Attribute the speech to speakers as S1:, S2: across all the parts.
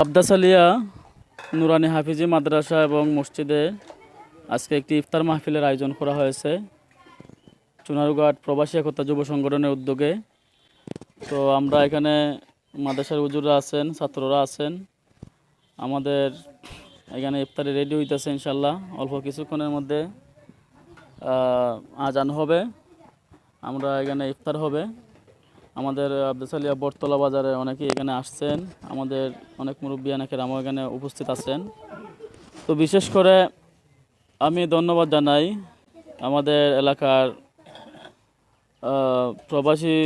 S1: আব্দাস আলিয়া নুরানি হাফিজি মাদ্রাসা এবং মসজিদে আজকে একটি ইফতার মাহফিলের আয়োজন করা হয়েছে চুনারুঘাট প্রবাসী একতা যুব সংগঠনের উদ্যোগে। তো আমরা এখানে মাদ্রাসার হুজুররা আছেন, ছাত্ররা আছেন, আমাদের এখানে ইফতারে রেডি হইতেছে ইনশাল্লাহ। অল্প কিছুক্ষণের মধ্যে আজান হবে, আমরা এখানে ইফতার হবে। আমাদের আব্দাস আলিয়া বটতলা বাজারে অনেকেই এখানে আসছেন, আমাদের অনেক মুরব্বিয়ান কেরামও এখানে উপস্থিত আছেন। তো বিশেষ করে আমি ধন্যবাদ জানাই আমাদের এলাকার প্রবাসী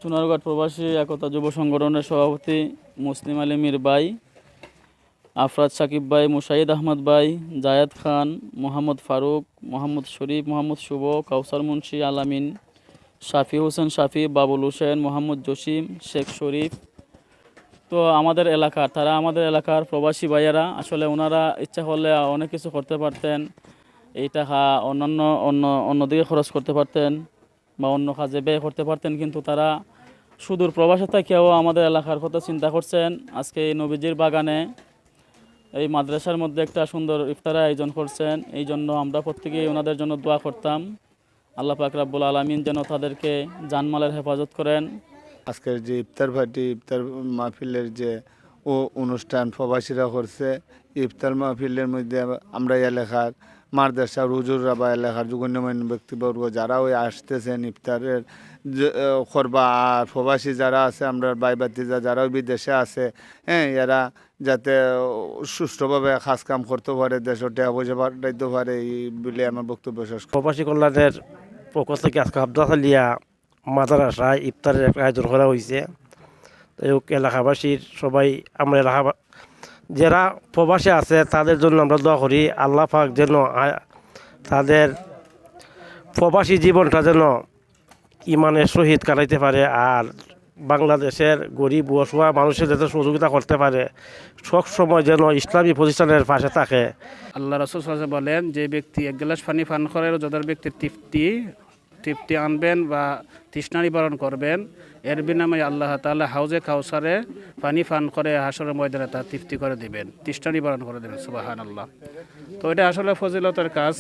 S1: চুনারুঘাট প্রবাসী একতা যুব সংগঠনের সভাপতি মুসলিম আলী মীর ভাই, আফরাদ সাকিব ভাই, মুশাহিদ আহমদ ভাই, জায়েদ খান, মোহাম্মদ ফারুক, মোহাম্মদ শরীফ, মোহাম্মদ শুভ, কাউসার মুন্সি, আলামিন, শাফি হোসেন শাফি, বাবুল হোসেন, মোহাম্মদ জসিম, শেখ শরীফ। তো আমাদের এলাকার তারা আমাদের এলাকার প্রবাসী ভাইয়েরা, আসলে ওনারা ইচ্ছা করলে অনেক কিছু করতে পারতেন, এই টাকা অন্যদিকে খরচ করতে পারতেন বা অন্য কাজে ব্যয় করতে পারতেন, কিন্তু তারা সুদূর প্রবাসে থেকেও আমাদের এলাকার কথা চিন্তা করছেন। আজকে এই নবীজির বাগানে এই মাদ্রাসার মধ্যে একটা সুন্দর ইফতারের আয়োজন করছেন। এই জন্য আমরা প্রত্যেকেই ওনাদের জন্য দোয়া করতাম, আল্লাহ পাক রব্বুল আলামিন যেন তাদেরকে জানমালের হেফাজত করেন।
S2: আজকের যে ইফতার পার্টি, ইফতার মাহফিলের যে অনুষ্ঠান প্রবাসীরা করছে, ইফতার মাহফিলের মধ্যে আমরা এলাকার মাদ্রাসার হুজুররা বা এলাকার গণ্যমান্য ব্যক্তিবর্গ যারা ওই আসতেছেন ইফতারের করবা, আর প্রবাসী যারা আছে আমরা ভাই ভাতিজা যারা বিদেশে আছে, এরা যাতে সুষ্ঠুভাবে কাজ কাম করতে পারে, দেশের টাকা পয়সা পাঠাইতে পারে, এই বলে আমার বক্তব্য শেষ।
S3: প্রবাসী কল্যাণের পক্ষ থেকে আজকে আব্দাস আলিয়া মাদ্রাসায় ইফতারের একটা আয়োজন করা হয়েছে। এলাকাবাসীর সবাই, আমরা এলাকা যারা প্রবাসে আছে তাদের জন্য আমরা দোয়া করি, আল্লাহ পাক যেন তাদের প্রবাসী জীবনটা যেন ইমানের সহিত কাটাইতে পারে, আর বাংলাদেশের গরিব অসহায় মানুষের যাতে সহযোগিতা করতে পারে, সব সময় যেন ইসলামী প্রতিষ্ঠানের পাশে থাকে।
S4: আল্লাহ রাসূল সাল্লাল্লাহু আলাইহি ওয়াসাল্লাম বলেন, যে ব্যক্তি এক গ্লাস পানি পান করে যাদের ব্যক্তির তৃপ্তি আনবেন বা তৃষ্ণা নিবারণ করবেন, এর বিনিময়ে আল্লাহ তাআলা হাউজে কাউসারে পানি পান করে হাসরের ময়দানে তার তৃপ্তি করে দিবেন, তৃষ্ণা নিবারণ করে দেবেন। সুবহানাল্লাহ। তো এটা আসলে ফজিলতের কাজ।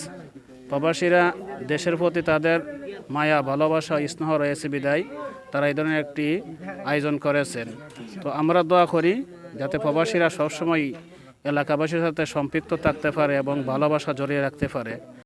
S4: প্রবাসীরা দেশের প্রতি তাদের মায়া, ভালোবাসা, স্নেহ রয়েছে বিদায় তারা এই ধরনের একটি আয়োজন করেছেন। তো আমরা দোয়া করি যাতে প্রবাসীরা সবসময় এলাকাবাসীর সাথে সম্পৃক্ত থাকতে পারে এবং ভালোবাসা জড়িয়ে রাখতে পারে।